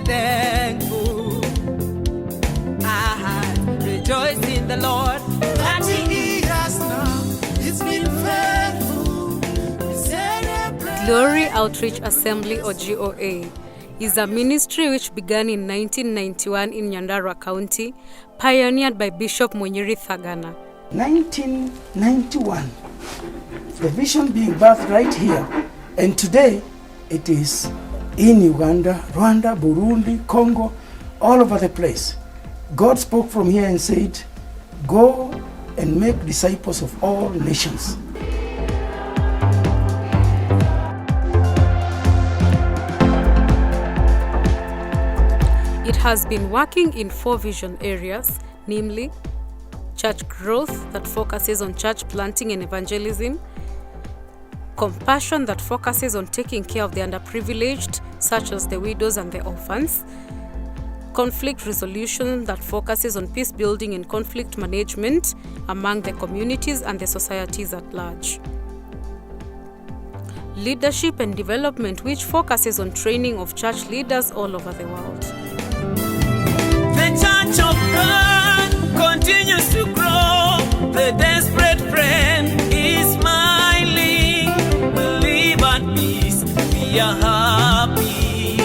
thankful. I rejoice in the Lord. 30 years now, it's been faithful. Glory Outreach Assembly, or GOA, is a ministry which began in 1991 in Nyandarua County, pioneered by Bishop Munyiri Thagana. 1991, the vision being birthed right here, and today it is in Uganda, Rwanda, Burundi, Congo, all over the place. God spoke from here and said, go and make disciples of all nations. It has been working in 4 vision areas, namely church growth that focuses on church planting and evangelism, compassion that focuses on taking care of the underprivileged, such as the widows and the orphans, conflict resolution that focuses on peace building and conflict management among the communities and the societies at large, leadership and development, which focuses on training of church leaders all over the world. The Church of God continues to grow. The desperate friend is smiling. Believe at peace, we are happy.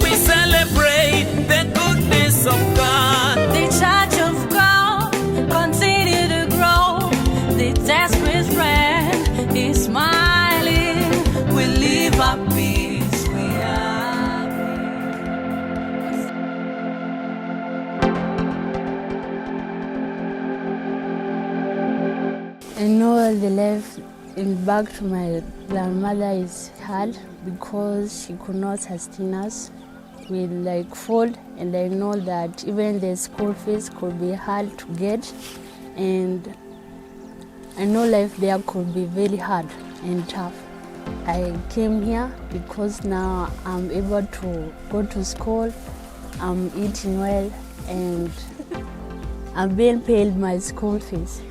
We celebrate the goodness of God. The Church of God continue to grow. The desperate friend is smiling. We live at peace, we are. I know the life back to my grandmother is hard because she could not sustain us with food, and I know that even the school fees could be hard to get, and I know life there could be very hard and tough. I came here because now I'm able to go to school, I'm eating well, and I'm being paid my school fees.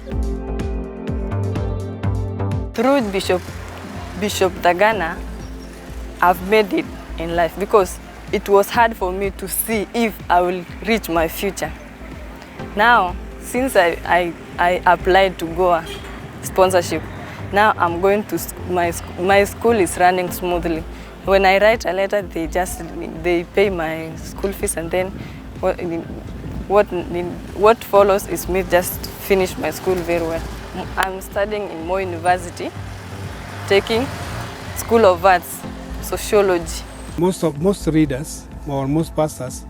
Through Bishop Thagana, I've made it in life because it was hard for me to see if I will reach my future. Now, since I applied to GOA sponsorship, now I'm going to my school is running smoothly. When I write a letter, they pay my school fees, and then what follows is me just finish my school very well. I'm studying in Moi University, taking School of Arts, Sociology. Most readers or most pastors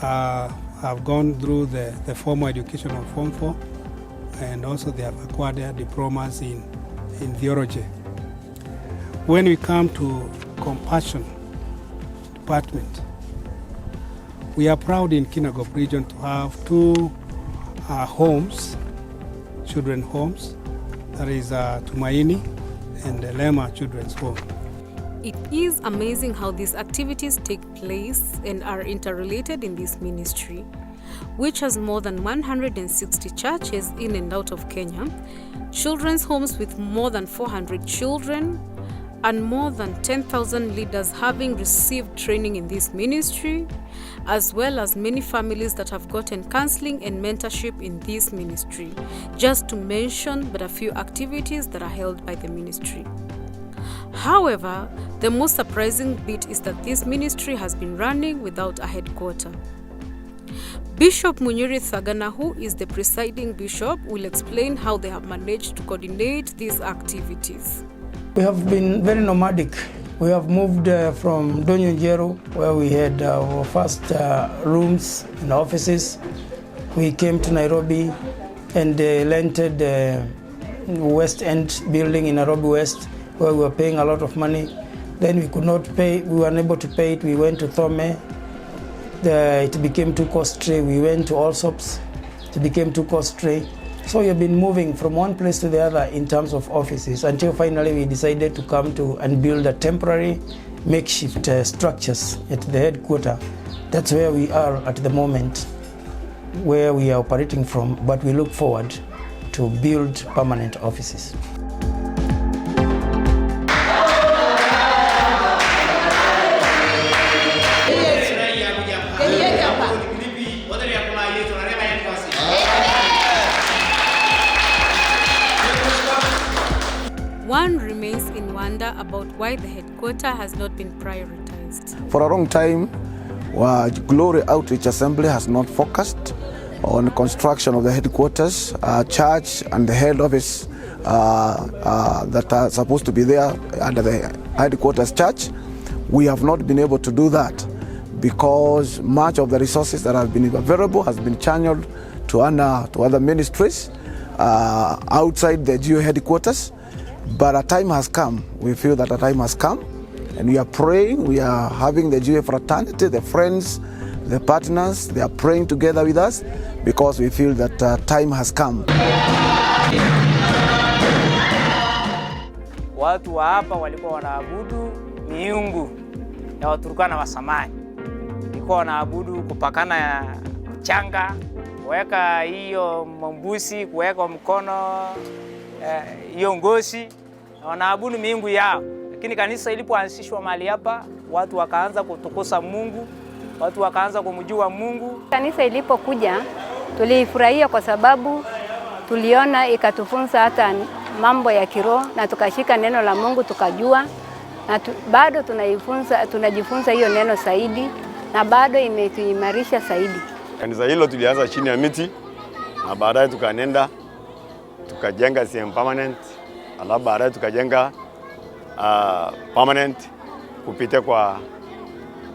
have gone through the formal education of Form 4, and also they have acquired their diplomas in theology. When we come to compassion department, we are proud in Kinangop region to have 2 homes, children homes. That is Tumaini and the Lema Children's Home. It is amazing how these activities take place and are interrelated in this ministry, which has more than 160 churches in and out of Kenya, children's homes with more than 400 children, and more than 10,000 leaders having received training in this ministry, as well as many families that have gotten counseling and mentorship in this ministry, just to mention but a few activities that are held by the ministry. However, the most surprising bit is that this ministry has been running without a headquarter. Bishop Munyiri Thagana, who is the presiding bishop, will explain how they have managed to coordinate these activities. We have been very nomadic. We have moved from Donyonjero, where we had our first rooms and offices. We came to Nairobi and rented the West End building in Nairobi West, where we were paying a lot of money. Then we could not pay, we were unable to pay it. We went to Thome. It became too costly. We went to Allsops. It became too costly. So we have been moving from one place to the other in terms of offices until finally we decided to come to and build a temporary makeshift structures at the headquarters. That's where we are at the moment, where we are operating from, but we look forward to build permanent offices. wonder about why the headquarter has not been prioritized. For a long time, Glory Outreach Assembly has not focused on construction of the headquarters, church and the head office that are supposed to be there under the headquarters church. We have not been able to do that because much of the resources that have been available has been channeled to other ministries outside the GO headquarters. But a time has come, we feel that a time has come, and we are praying, we are having the GO fraternity, the friends, the partners, they are praying together with us because we feel that time has come. Watu wa hapa walikuwa wanaabudu miungu ya Waturkana wa samani. Walikuwa wanaabudu kupakana ya mchanga, kuweka hiyo mambusi, kuweka mkono hiyo ngozi, na wanaabudu miungu yao. Lakini kanisa ilipoanzishwa mahali hapa, watu wakaanza kutukuza Mungu, watu wakaanza kumjua Mungu. Kanisa ilipokuja tulifurahia kwa sababu tuliona ikatufunza hata mambo ya kiroho na tukashika neno la Mungu tukajua, na bado tunajifunza hiyo neno zaidi na bado imetuimarisha zaidi. Kanisa hilo tulianza chini ya miti na baadaye tukanenda tukajenga sehemu permanent, alafu baadaye tukajenga permanent kupitia kwa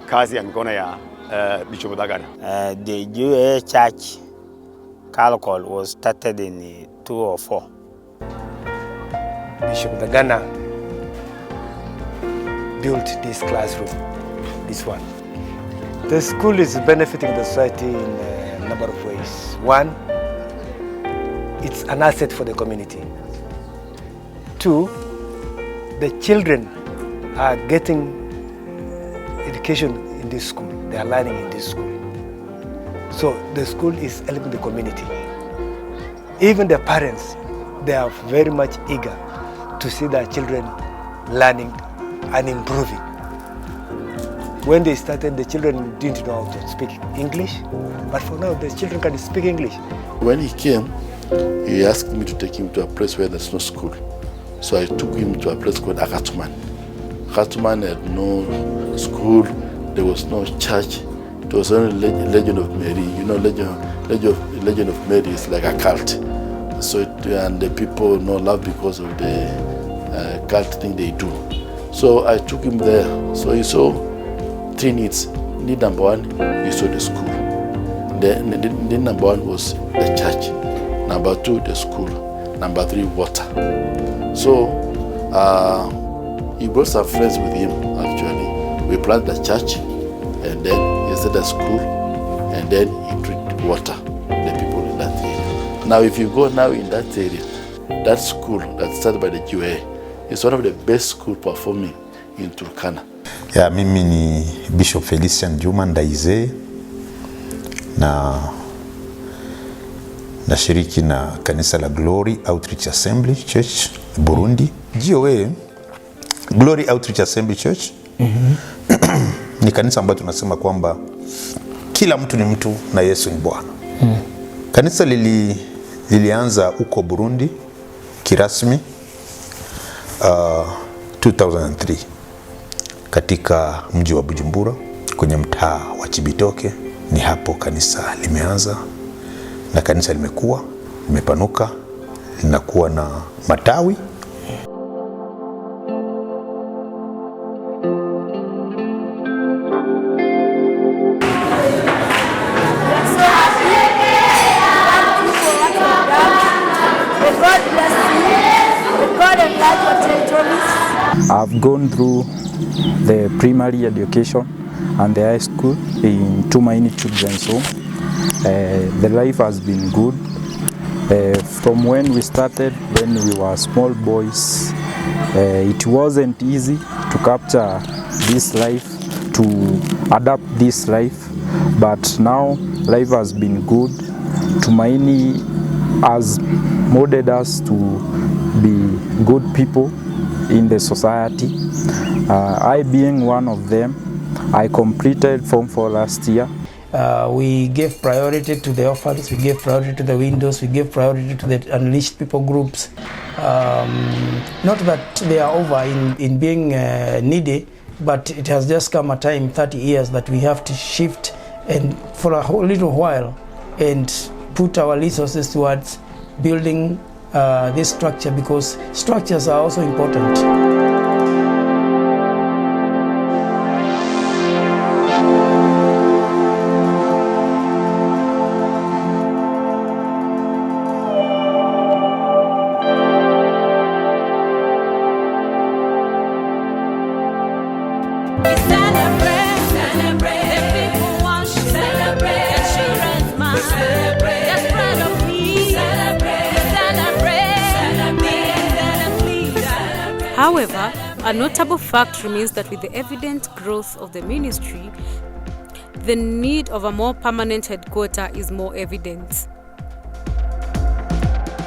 kazi ya mikono ya Bishop Thagana. The GO Church Calcol was started in 2004. Bishop Thagana built this classroom, this one. The school is benefiting the society in a number of ways. One, it's an asset for the community. Two, the children are getting education in this school. They are learning in this school. So the school is helping the community. Even the parents, they are very much eager to see their children learning and improving. When they started, the children didn't know how to speak English, but for now, the children can speak English. When he came, he asked me to take him to a place where there's no school. So I took him to a place called Akatuman. Akatuman had no school, there was no church, it was only Legend of Mary. You know, Legend of Mary is like a cult. So and the people love because of the cult thing they do. So I took him there. So he saw three needs. Need number one, he saw the school. The need number one was the church. Number two, the school. Number three, water. So he brought some friends with him actually. We planted the church, and then he started the school, and then he treated water, the people in that area. Now if you go now in that area, that school that started by the GOA is one of the best schools performing in Turkana. Ya, mimi ni Bishop Felician Juma Ndaize na nashiriki na kanisa la Glory Outreach Assembly Church Burundi. GOA, Glory Outreach Assembly Church, ni kanisa ambayo tunasema kwamba kila mtu ni mtu na Yesu ni Bwana. Kanisa lilianza huko Burundi kirasmi 2003 katika mji wa Bujumbura kwenye mtaa wa Chibitoke. Ni hapo kanisa limeanza, na kanisa limekuwa, limepanuka, linakuwa na matawi. I've gone through the primary education and the high school in Tumaini Children's Home. The life has been good. From when we started, when we were small boys, it wasn't easy to capture this life, to adapt this life, but now life has been good. Tumaini has molded us to be good people in the society. I being one of them, I completed Form 4 last year. We gave priority to the orphans, we gave priority to the windows, we gave priority to the unleashed people groups. Not that they are over in being needy, but it has just come a time, 30 years, that we have to shift and for a whole little while and put our resources towards building this structure, because structures are also important. However, a notable fact remains that with the evident growth of the ministry, the need of a more permanent headquarters is more evident.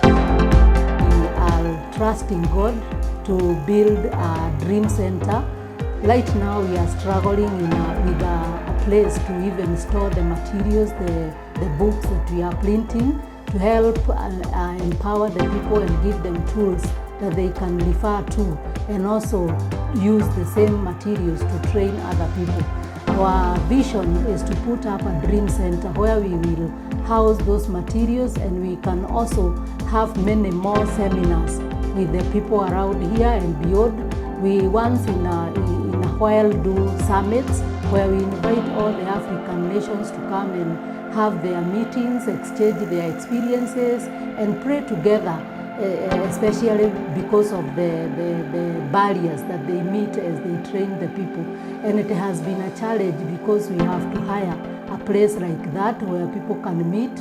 We are trusting God to build a dream center. Right now we are struggling with a place to even store the materials, the books that we are printing, to help empower the people and give them tools that they can refer to, and also use the same materials to train other people. Our vision is to put up a dream center where we will house those materials, and we can also have many more seminars with the people around here and beyond. We once in a while do summits where we invite all the African nations to come and have their meetings, exchange their experiences, and pray together, especially because of the barriers that they meet as they train the people. And it has been a challenge because we have to hire a place like that where people can meet,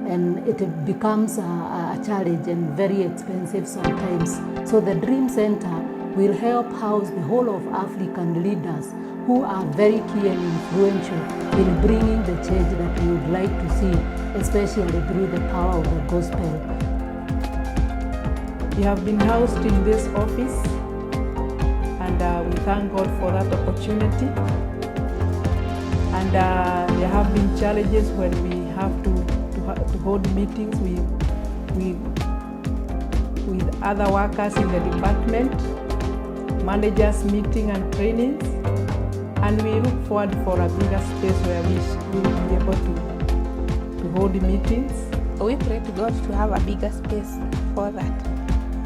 and it becomes a challenge and very expensive sometimes. So the Dream Center will help house the whole of African leaders who are very key and influential in bringing the change that we would like to see, especially through the power of the gospel. We have been housed in this office, and we thank God for that opportunity. And there have been challenges when we have to hold meetings with other workers in the department, managers meeting and trainings, and we look forward for a bigger space where we will be able to hold meetings. We pray to God to have a bigger space for that.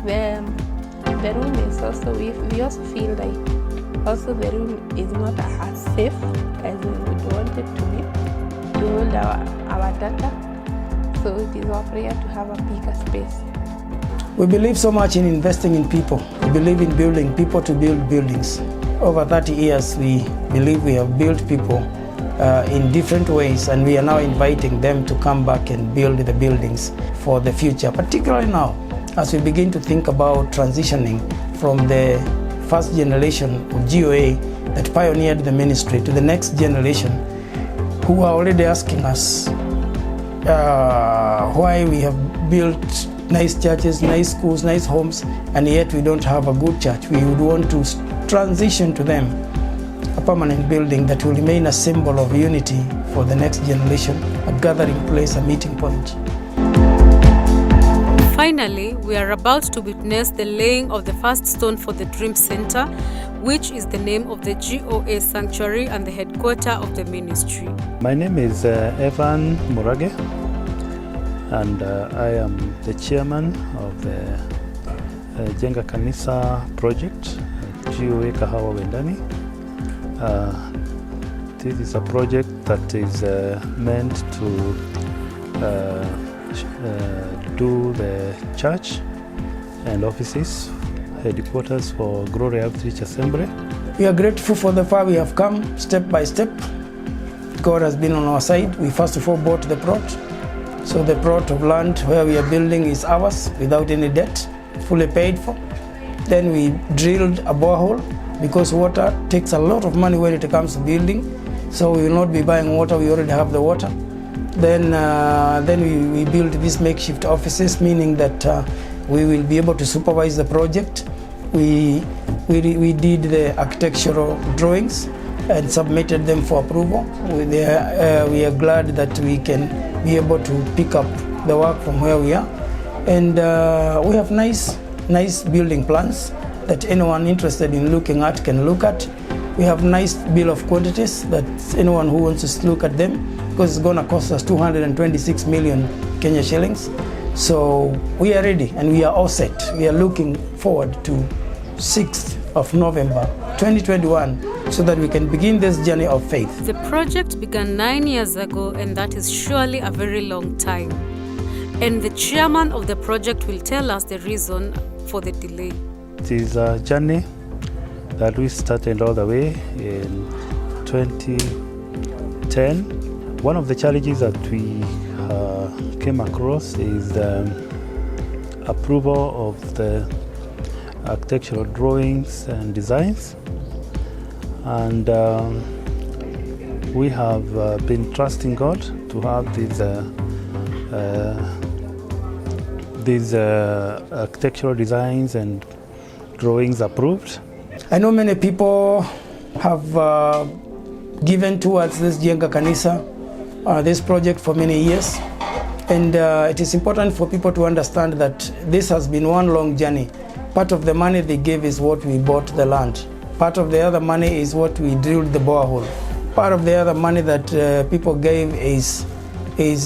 The room is also, we also feel like also the room is not as safe as we would want it to be, to hold our data. So it is our prayer to have a bigger space. We believe so much in investing in people. We believe in building people to build buildings. Over 30 years, we believe we have built people in different ways, and we are now inviting them to come back and build the buildings for the future, particularly now, as we begin to think about transitioning from the first generation of GOA that pioneered the ministry to the next generation, who are already asking us why we have built nice churches, nice schools, nice homes, and yet we don't have a good church. We would want to transition to them a permanent building that will remain a symbol of unity for the next generation, a gathering place, a meeting point. Finally, we are about to witness the laying of the first stone for the Dream Center, which is the name of the GOA Sanctuary and the headquarters of the ministry. My name is Evan Murage, and I am the chairman of the Jenga Kanisa project, GOA Kahawa Wendani. This is a project that is meant to do the church and offices, headquarters for Glory Outreach Assembly. We are grateful for the far we have come, step by step. God has been on our side. We first of all bought the plot. So the plot of land where we are building is ours without any debt, fully paid for. Then we drilled a borehole because water takes a lot of money when it comes to building. So we will not be buying water, we already have the water. Then we built these makeshift offices, meaning that we will be able to supervise the project. We did the architectural drawings. and submitted them for approval. We are glad that we can be able to pick up the work from where we are. And we have nice building plans that anyone interested in looking at can look at. We have nice bill of quantities that anyone who wants to look at them, because it's going to cost us 226 million Kenya shillings. So we are ready and we are all set. We are looking forward to 6th of November 2021 so that we can begin this journey of faith. The project began 9 years ago, and that is surely a very long time. And the chairman of the project will tell us the reason for the delay. It is a journey that we started all the way in 2010. One of the challenges that we came across is the approval of the architectural drawings and designs, and we have been trusting God to have these architectural designs and drawings approved. I know many people have given towards this Jenga Kanisa, this project for many years, and it is important for people to understand that this has been one long journey. Part of the money they gave is what we bought the land. Part of the other money is what we drilled the borehole. Part of the other money that people gave is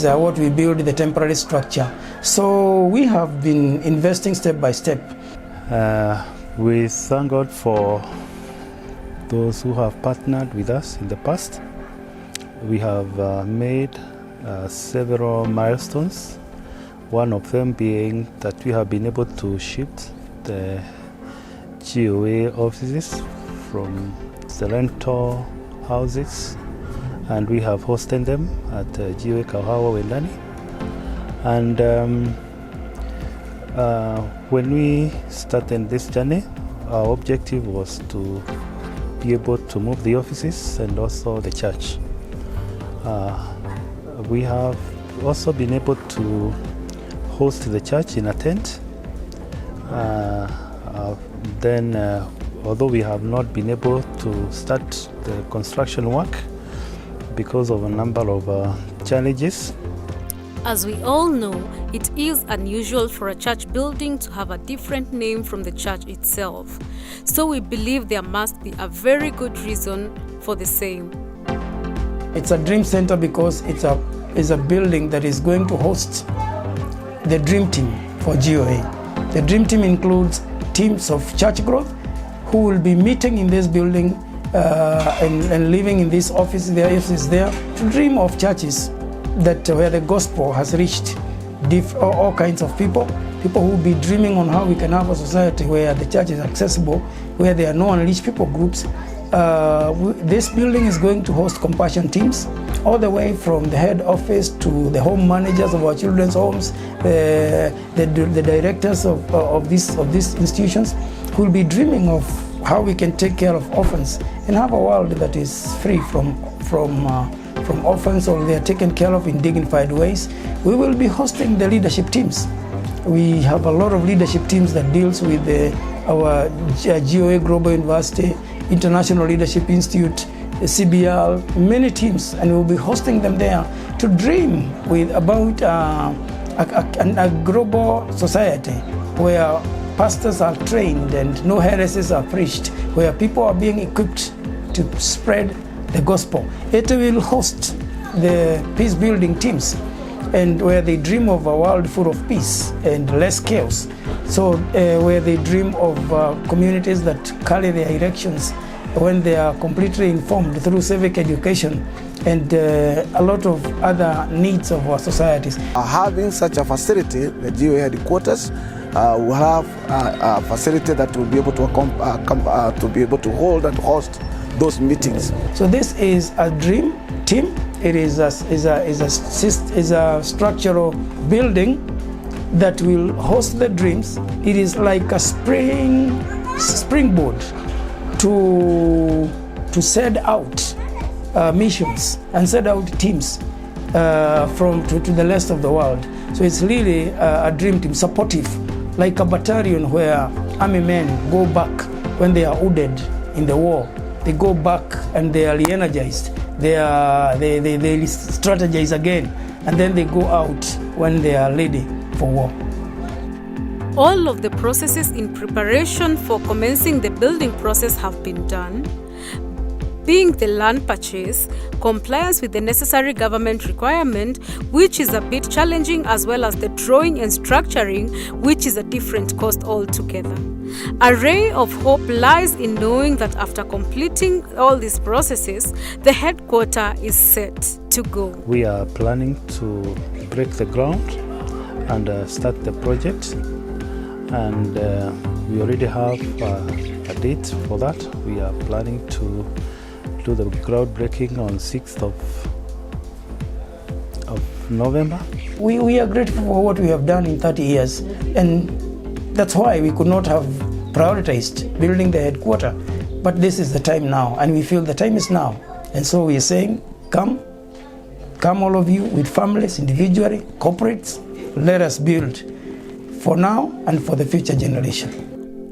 what we built the temporary structure. So we have been investing step by step. We thank God for those who have partnered with us in the past. We have made several milestones, one of them being that we have been able to shift the GOA offices from the rental houses, and we have hosted them at GOA Kahawa Wendani. And when we started this journey, our objective was to be able to move the offices and also the church. We have also been able to host the church in a tent. Although we have not been able to start the construction work because of a number of challenges. As we all know, it is unusual for a church building to have a different name from the church itself. So we believe there must be a very good reason for the same. It's a dream center because it's a building that is going to host the dream team for GOA. The dream team includes teams of church growth who will be meeting in this building and living in this office, their offices there, to dream of churches that where the gospel has reached all kinds of people who will be dreaming on how we can have a society where the church is accessible, where there are no unreached people groups. This building is going to host compassion teams, all the way from the head office to the home managers of our children's homes, the directors of these institutions, who will be dreaming of how we can take care of orphans and have a world that is free from orphans, or they are taken care of in dignified ways. We will be hosting the leadership teams. We have a lot of leadership teams that deals with our GOA Global University, International Leadership Institute, CBL, many teams, and we'll be hosting them there to dream about a global society where pastors are trained and no heresies are preached, where people are being equipped to spread the gospel. It will host the peace building teams, and where they dream of a world full of peace and less chaos. So where they dream of communities that carry their elections when they are completely informed through civic education and a lot of other needs of our societies. Having such a facility, the GOA headquarters will have a facility that will be able to be able to hold and host those meetings. So this is a dream team. It is a structural building that will host the dreams. It is like a springboard to send out missions and send out teams to the rest of the world. So it's really a dream team, supportive, like a battalion where army men go back when they are wounded in the war. they go back and they are re-energized. They strategize again, and then they go out when they are ready for war. All of the processes in preparation for commencing the building process have been done, being the land purchase, compliance with the necessary government requirement, which is a bit challenging, as well as the drawing and structuring, which is a different cost altogether. A ray of hope lies in knowing that after completing all these processes, the headquarters is set to go. We are planning to break the ground and start the project, and we already have a date for that. We are planning to do the groundbreaking on 6th of November. We are grateful for what we have done in 30 years, and that's why we could not have prioritized building the headquarters. But this is the time now, and we feel the time is now. And so we are saying, come all of you with families, individually, corporates, let us build for now and for the future generation.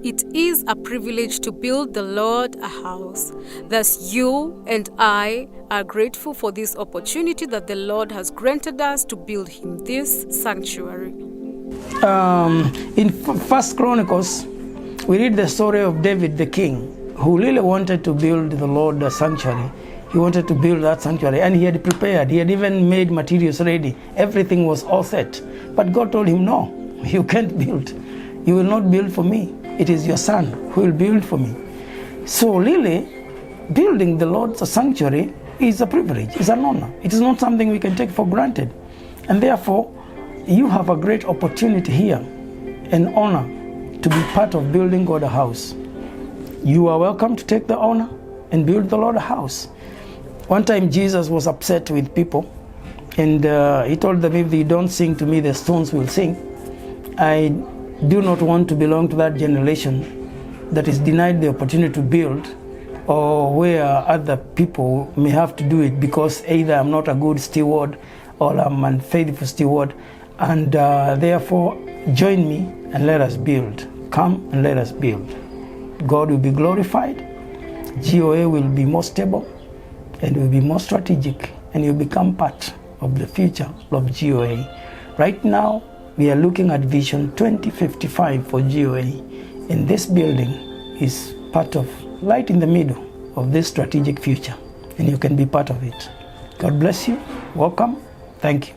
It is a privilege to build the Lord a house. Thus, you and I are grateful for this opportunity that the Lord has granted us to build Him this sanctuary. In First Chronicles, we read the story of David the king, who really wanted to build the Lord a sanctuary. He wanted to build that sanctuary, and he had prepared. He had even made materials ready. Everything was all set. But God told him, no, you can't build. You will not build for me. It is your son who will build for me. So really, building the Lord's sanctuary is a privilege, is an honor. It is not something we can take for granted. And therefore, you have a great opportunity here, an honor, to be part of building God a house. You are welcome to take the honor and build the Lord a house. One time Jesus was upset with people, and he told them, if they don't sing to me, the stones will sing. I do not want to belong to that generation that is denied the opportunity to build, or where other people may have to do it because either I'm not a good steward or I'm an unfaithful steward. And therefore, join me and let us build. Come and let us build. God will be glorified, GOA will be more stable, and will be more strategic, and you'll become part of the future of GOA. Right now, we are looking at Vision 2055 for GOA, and this building is part of, right in the middle of this strategic future, and you can be part of it. God bless you. Welcome. Thank you.